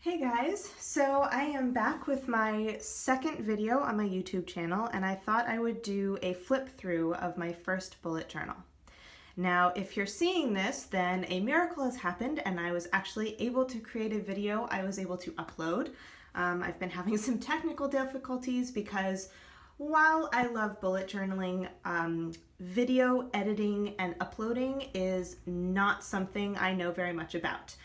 Hey guys, so I am back with my second video on my YouTube channel, and I thought I would do a flip through of my first bullet journal. Now, if you're seeing this, then a miracle has happened and I was actually able to create a video I was able to upload. I've been having some technical difficulties because while I love bullet journaling, video editing and uploading is not something I know very much about.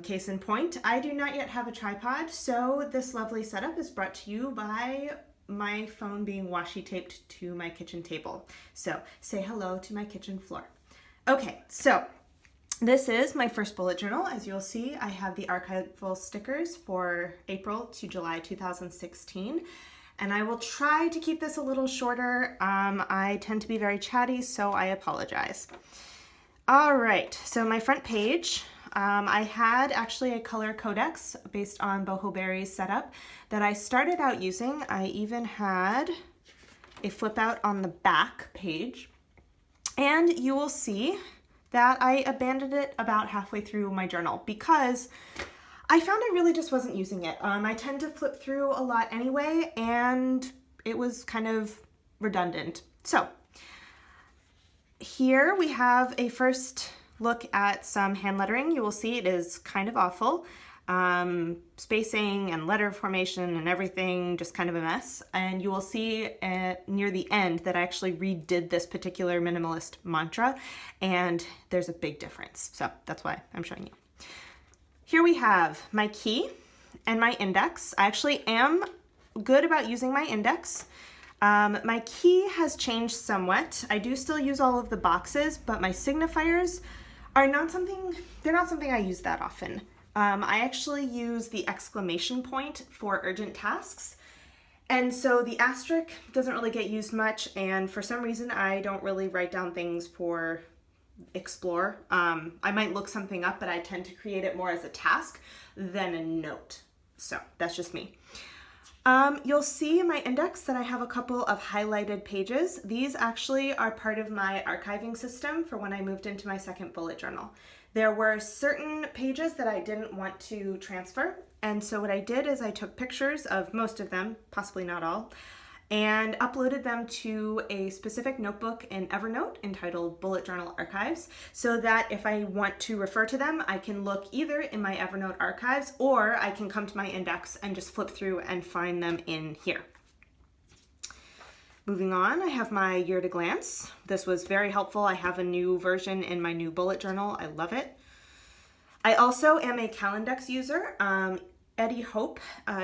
Case in point, I do not yet have a tripod, so this lovely setup is brought to you by my phone being washi taped to my kitchen table. So say hello to my kitchen floor. Okay, so this is my first bullet journal. As you'll see, I have the archival stickers for April to July 2016. And I will try to keep this a little shorter. I tend to be very chatty, so I apologize. All right, so my front page, I had actually a color codex based on Boho Berry's setup that I started out using. I even had a flip out on the back page, and you will see that I abandoned it about halfway through my journal because I found I really just wasn't using it. I tend to flip through a lot anyway, and it was kind of redundant. So here we have a first look at some hand lettering. You will see it is kind of awful. Spacing and letter formation and everything, just kind of a mess. And you will see near the end that I actually redid this particular minimalist mantra, and there's a big difference. So that's why I'm showing you. Here we have my key and my index. I actually am good about using my index. My key has changed somewhat. I do still use all of the boxes, but my signifiers are not something I use that often. I actually use the exclamation point for urgent tasks. And so the asterisk doesn't really get used much, and for some reason I don't really write down things for explore. I might look something up, but I tend to create it more as a task than a note. So that's just me. You'll see in my index that I have a couple of highlighted pages. These actually are part of my archiving system for when I moved into my second bullet journal. There were certain pages that I didn't want to transfer, and so what I did is I took pictures of most of them, possibly not all, and uploaded them to a specific notebook in Evernote entitled Bullet Journal Archives, so that if I want to refer to them, I can look either in my Evernote archives or I can come to my index and just flip through and find them in here. Moving on, I have my year at a glance. This was very helpful. I have a new version in my new bullet journal. I love it. I also am a Calendex user. Eddie Hope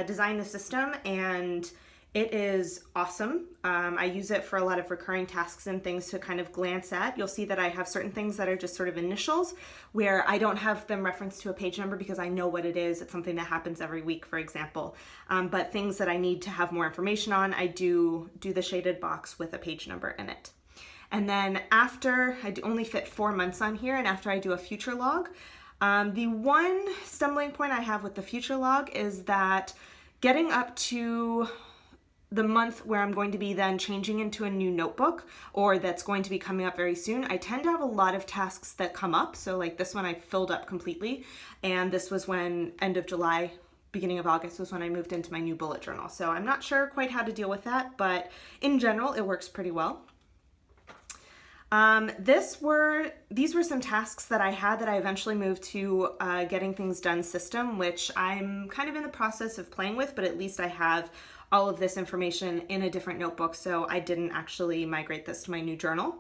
designed the system, and it is awesome. I use it for a lot of recurring tasks and things to kind of glance at. You'll see that I have certain things that are just sort of initials where I don't have them referenced to a page number because I know what it is. It's something that happens every week, for example. But things that I need to have more information on, I do the shaded box with a page number in it. And then after, I only fit 4 months on here, and after I do a future log, the one stumbling point I have with the future log is that getting up to the month where I'm going to be then changing into a new notebook, or that's going to be coming up very soon, I tend to have a lot of tasks that come up. So like this one I filled up completely, and this was when end of July, beginning of August was when I moved into my new bullet journal. So I'm not sure quite how to deal with that, but in general it works pretty well. These were some tasks that I had that I eventually moved to Getting Things Done system, which I'm kind of in the process of playing with, but at least I have all of this information in a different notebook, so I didn't actually migrate this to my new journal.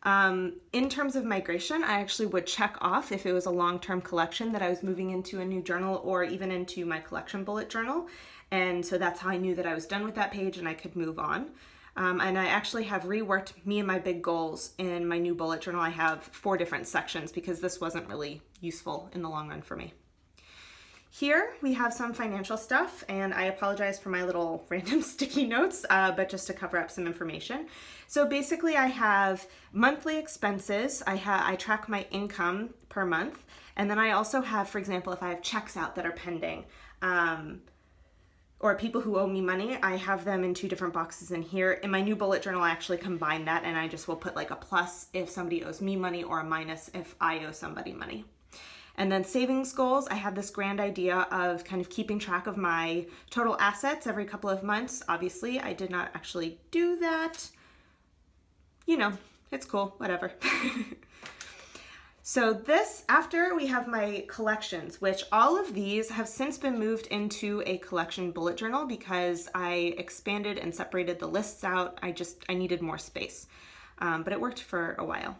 In terms of migration, I actually would check off if it was a long-term collection that I was moving into a new journal or even into my collection bullet journal, and so that's how I knew that I was done with that page and I could move on. And I actually have reworked me and my big goals in my new bullet journal. I have 4 different sections because this wasn't really useful in the long run for me. Here we have some financial stuff, and I apologize for my little random sticky notes, but just to cover up some information. So basically I have monthly expenses. I track my income per month, and then I also have, for example, if I have checks out that are pending, or people who owe me money, I have them in 2 different boxes in here. In my new bullet journal, I actually combine that, and I just will put like a plus if somebody owes me money or a minus if I owe somebody money. And then savings goals, I had this grand idea of kind of keeping track of my total assets every couple of months. Obviously, I did not actually do that. You know, it's cool, whatever. So this, after we have my collections, which all of these have since been moved into a collection bullet journal because I expanded and separated the lists out. I needed more space, but it worked for a while.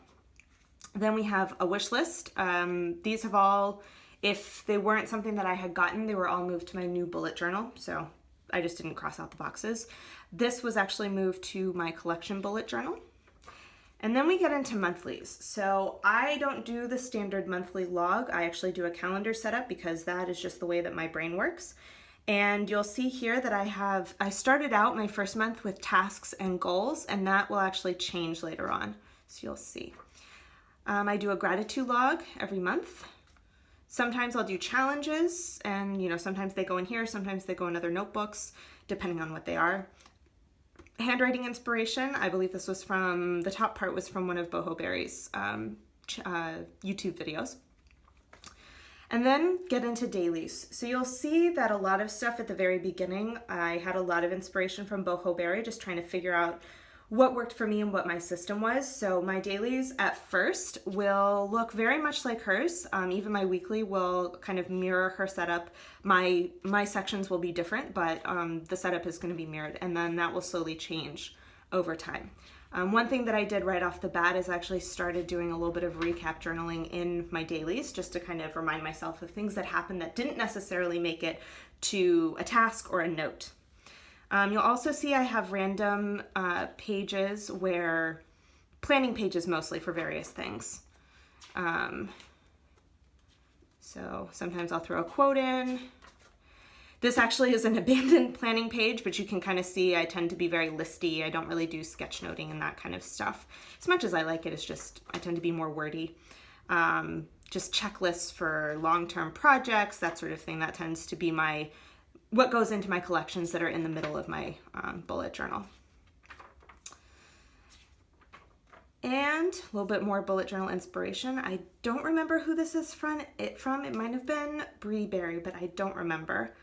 Then we have a wish list. These have all, if they weren't something that I had gotten, they were all moved to my new bullet journal. So I just didn't cross out the boxes. This was actually moved to my collection bullet journal. And then we get into monthlies. So I don't do the standard monthly log. I actually do a calendar setup because that is just the way that my brain works. And you'll see here that I started out my first month with tasks and goals, and that will actually change later on. So you'll see. I do a gratitude log every month. Sometimes I'll do challenges, and sometimes they go in here, sometimes they go in other notebooks, depending on what they are. Handwriting Inspiration, I believe this was from, the top part was from one of Boho Berry's YouTube videos. And then get into dailies. So you'll see that a lot of stuff at the very beginning, I had a lot of inspiration from Boho Berry, just trying to figure out what worked for me and what my system was. So my dailies at first will look very much like hers. Even my weekly will kind of mirror her setup. My sections will be different, but the setup is going to be mirrored, and then that will slowly change over time. One thing that I did right off the bat is actually started doing a little bit of recap journaling in my dailies, just to kind of remind myself of things that happened that didn't necessarily make it to a task or a note. You'll also see I have random pages where, planning pages mostly for various things. So sometimes I'll throw a quote in. This actually is an abandoned planning page, but you can kind of see I tend to be very listy. I don't really do sketchnoting and that kind of stuff. As much as I like it, it's just, I tend to be more wordy. Just checklists for long-term projects, that sort of thing. That tends to be what goes into my collections that are in the middle of my bullet journal. And a little bit more bullet journal inspiration. I don't remember who this is from. It might have been Berry, but I don't remember.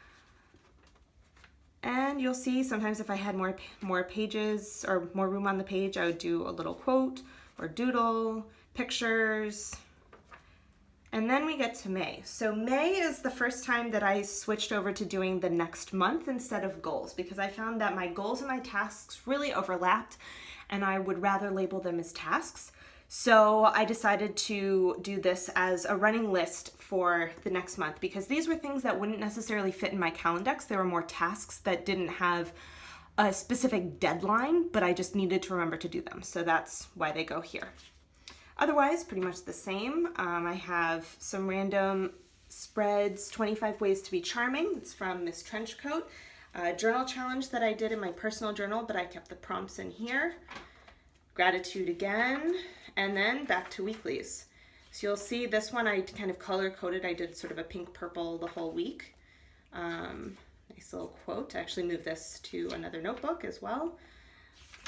And you'll see sometimes if I had more pages or more room on the page, I would do a little quote or doodle, pictures. And then we get to May. So May is the first time that I switched over to doing the next month instead of goals, because I found that my goals and my tasks really overlapped, and I would rather label them as tasks. So I decided to do this as a running list for the next month, because these were things that wouldn't necessarily fit in my Calendex. They were more tasks that didn't have a specific deadline, but I just needed to remember to do them. So that's why they go here. Otherwise, pretty much the same. I have some random spreads, 25 Ways to be Charming. It's from Miss Trenchcoat. Journal challenge that I did in my personal journal, but I kept the prompts in here. Gratitude again, and then back to weeklies. So you'll see this one I kind of color-coded. I did sort of a pink-purple the whole week. Nice little quote. I actually moved this to another notebook as well.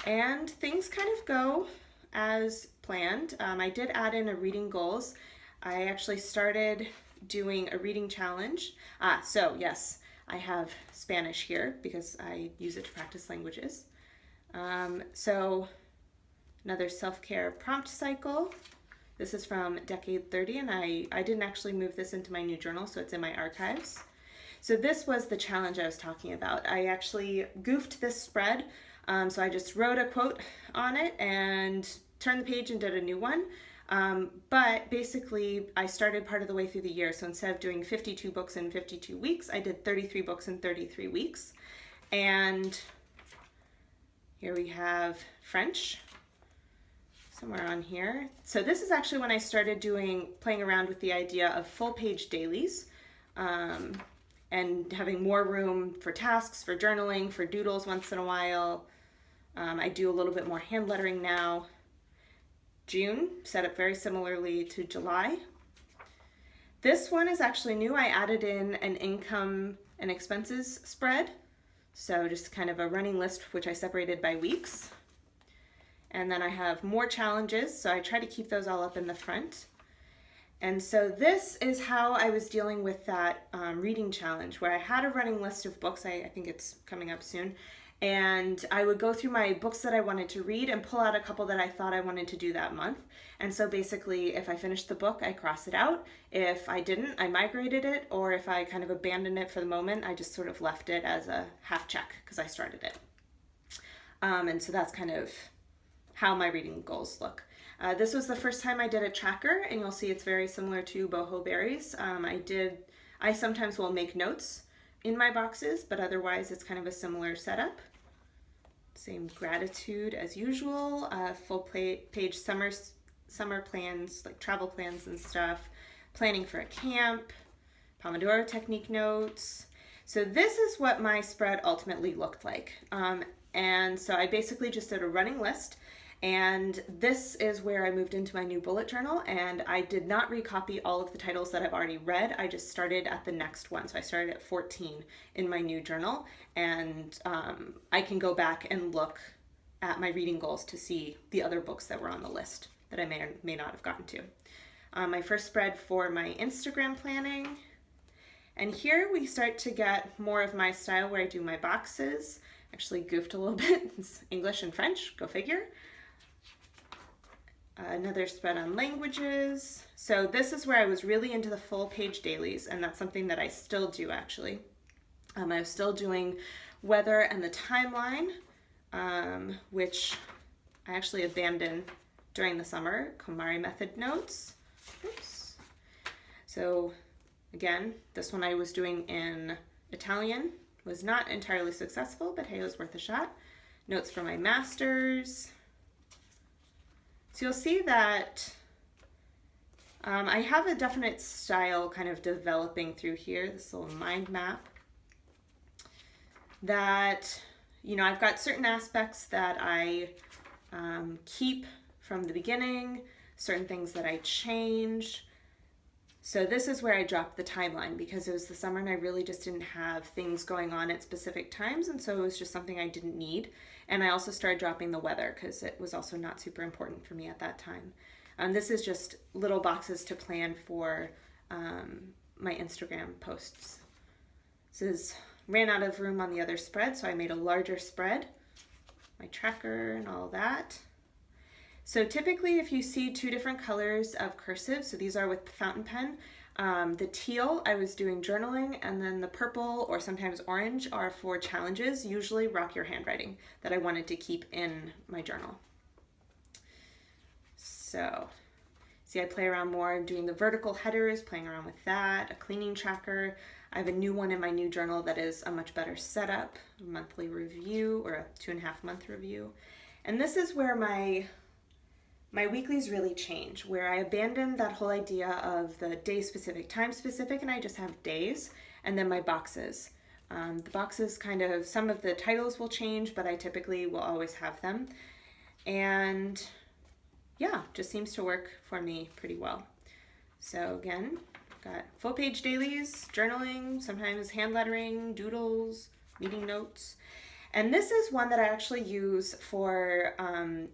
And things kind of go as planned. I did add in a reading goals. I actually started doing a reading challenge. So yes, I have Spanish here because I use it to practice languages. So another self-care prompt cycle. This is from Decade 30, and I didn't actually move this into my new journal, so it's in my archives. So this was the challenge I was talking about. I actually goofed this spread. So I just wrote a quote on it and turned the page and did a new one. But basically, I started part of the way through the year. So instead of doing 52 books in 52 weeks, I did 33 books in 33 weeks. And here we have French, somewhere on here. So this is actually when I started playing around with the idea of full page dailies. And having more room for tasks, for journaling, for doodles once in a while. I do a little bit more hand lettering now. June, set up very similarly to July. This one is actually new. I added in an income and expenses spread. So just kind of a running list, which I separated by weeks. And then I have more challenges, so I try to keep those all up in the front. And so this is how I was dealing with that reading challenge, where I had a running list of books. I think it's coming up soon. And I would go through my books that I wanted to read and pull out a couple that I thought I wanted to do that month. And so basically, if I finished the book, I cross it out. If I didn't, I migrated it. Or if I kind of abandoned it for the moment, I just sort of left it as a half check because I started it. And so that's kind of how my reading goals look. This was the first time I did a tracker, and you'll see it's very similar to Boho Berry's. I sometimes will make notes in my boxes, but otherwise it's kind of a similar setup. Same gratitude as usual, full page summer plans, like travel plans and stuff, planning for a camp, Pomodoro technique notes. So this is what my spread ultimately looked like. And so I basically just did a running list. And this is where I moved into my new bullet journal, and I did not recopy all of the titles that I've already read. I just started at the next one. So I started at 14 in my new journal, and I can go back and look at my reading goals to see the other books that were on the list that I may or may not have gotten to. My first spread for my Instagram planning. And here we start to get more of my style where I do my boxes. Actually goofed a little bit. It's English and French, go figure. Another spread on languages. So this is where I was really into the full page dailies, and that's something that I still do actually. I was still doing weather and the timeline, which I actually abandoned during the summer. Kumari method notes. Oops. So again, this one I was doing in Italian. Was not entirely successful, but hey, it was worth a shot. Notes for my masters. So you'll see that I have a definite style kind of developing through here, this little mind map, that, you know, I've got certain aspects that I keep from the beginning, certain things that I change. So this is where I dropped the timeline because it was the summer and I really just didn't have things going on at specific times, and so it was just something I didn't need. And I also started dropping the weather because it was also not super important for me at that time. This is just little boxes to plan for my Instagram posts. This is ran out of room on the other spread, so I made a larger spread, my tracker and all that. So typically if you see two different colors of cursive, so these are with fountain pen, the teal I was doing journaling, and then the purple or sometimes orange are for challenges, usually rock your handwriting, that I wanted to keep in my journal. So see, I play around more doing the vertical headers, playing around with that, a cleaning tracker. I have a new one in my new journal that is a much better setup, a monthly review or a 2.5 month review. And this is where my weeklies really change, where I abandoned that whole idea of the day specific, time specific, and I just have days, and then my boxes. The boxes kind of, some of the titles will change, but I typically will always have them. And yeah, just seems to work for me pretty well. So again, got full page dailies, journaling, sometimes hand lettering, doodles, meeting notes. And this is one that I actually use for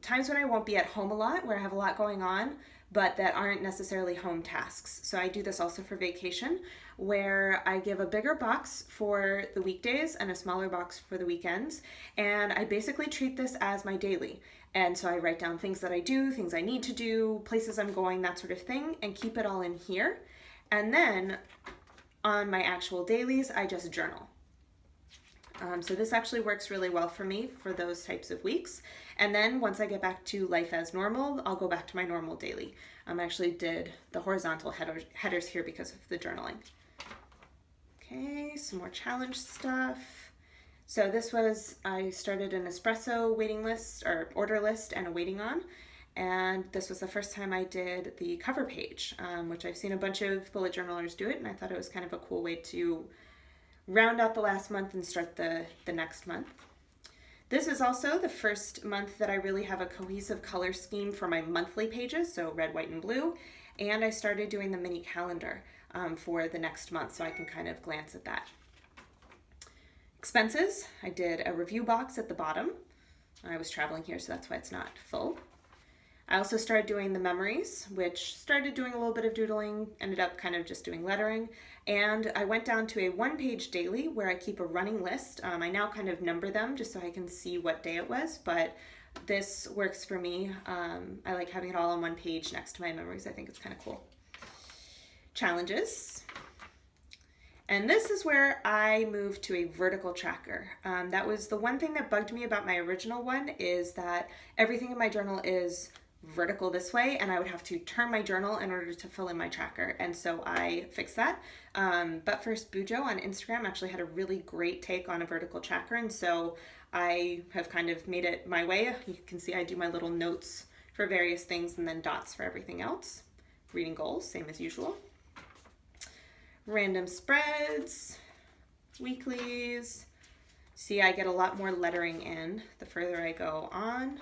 times when I won't be at home a lot, where I have a lot going on, but that aren't necessarily home tasks. So I do this also for vacation, where I give a bigger box for the weekdays and a smaller box for the weekends. And I basically treat this as my daily. And so I write down things that I do, things I need to do, places I'm going, that sort of thing, and keep it all in here. And then on my actual dailies, I just journal. So this actually works really well for me for those types of weeks. And then once I get back to life as normal, I'll go back to my normal daily. I actually did the horizontal headers here because of the journaling. Okay, some more challenge stuff. So this was, I started an espresso waiting list or order list and a waiting on. And this was the first time I did the cover page, which I've seen a bunch of bullet journalers do it. And I thought it was kind of a cool way to round out the last month and start the next month. This is also the first month that I really have a cohesive color scheme for my monthly pages, so red, white, and blue. And I started doing the mini calendar for the next month, so I can kind of glance at that. Expenses, I did a review box at the bottom. I was traveling here, so that's why it's not full. I also started doing the memories, which started doing a little bit of doodling, ended up kind of just doing lettering. And I went down to a one-page daily where I keep a running list. I now kind of number them just so I can see what day it was, but this works for me. I like having it all on one page next to my memories. I think it's kind of cool. Challenges. And this is where I moved to a vertical tracker. That was the one thing that bugged me about my original one, is that everything in my journal is vertical this way, and I would have to turn my journal in order to fill in my tracker, and so I fixed that. But first, Bujo on Instagram actually had a really great take on a vertical tracker, and so I have kind of made it my way. You can see I do my little notes for various things and then dots for everything else. Reading goals, same as usual. Random spreads, weeklies. See, I get a lot more lettering in the further I go on.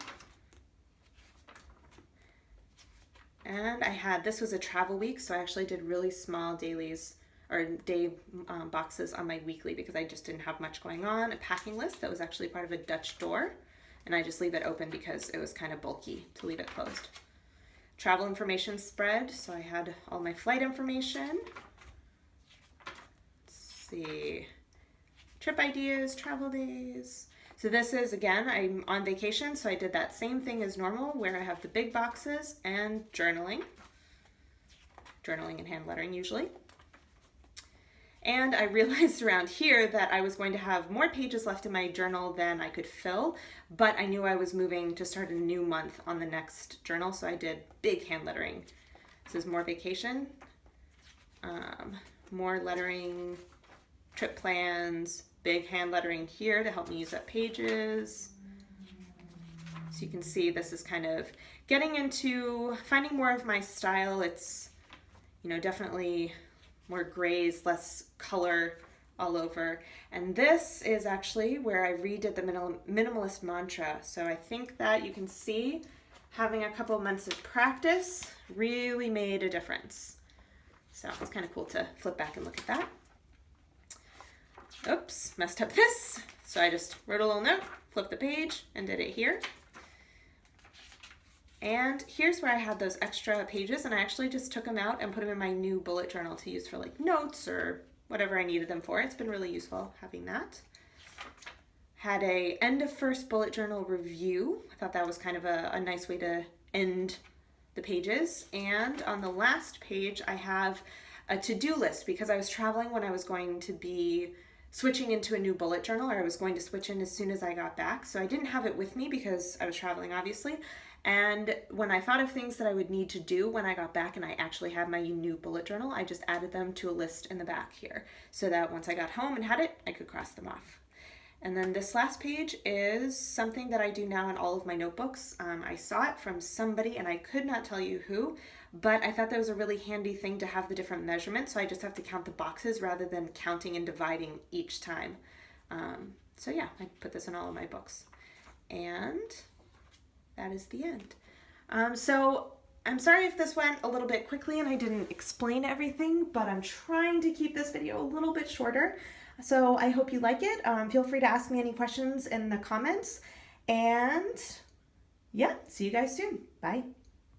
And this was a travel week, so I actually did really small dailies or day boxes on my weekly because I just didn't have much going on. A packing list that was actually part of a Dutch door, and I just leave it open because it was kind of bulky to leave it closed. Travel information spread, so I had all my flight information. Let's see, trip ideas, travel days. So this is, again, I'm on vacation, so I did that same thing as normal where I have the big boxes and journaling. Journaling and hand lettering usually. And I realized around here that I was going to have more pages left in my journal than I could fill, but I knew I was moving to start a new month on the next journal, so I did big hand lettering. This is more vacation, more lettering, trip plans, big hand lettering here to help me use up pages. So you can see this is kind of getting into finding more of my style. It's, you know, definitely more grays, less color all over. And this is actually where I redid the minimalist mantra. So I think that you can see having a couple months of practice really made a difference. So it's kind of cool to flip back and look at that. Oops, messed up this. So I just wrote a little note, flipped the page, and did it here. And here's where I had those extra pages, and I actually just took them out and put them in my new bullet journal to use for like notes or whatever I needed them for. It's been really useful having that. Had a end of first bullet journal review. I thought that was kind of a nice way to end the pages. And on the last page, I have a to-do list because I was traveling when I was going to be switching into a new bullet journal, or I was going to switch in as soon as I got back. So I didn't have it with me because I was traveling, obviously. And when I thought of things that I would need to do when I got back and I actually had my new bullet journal, I just added them to a list in the back here so that once I got home and had it, I could cross them off. And then this last page is something that I do now in all of my notebooks. I saw it from somebody and I could not tell you who, but I thought that was a really handy thing to have the different measurements, so I just have to count the boxes rather than counting and dividing each time. So yeah, I put this in all of my books. And that is the end. So I'm sorry if this went a little bit quickly and I didn't explain everything, but I'm trying to keep this video a little bit shorter. So I hope you like it. Feel free to ask me any questions in the comments. And yeah, see you guys soon. Bye.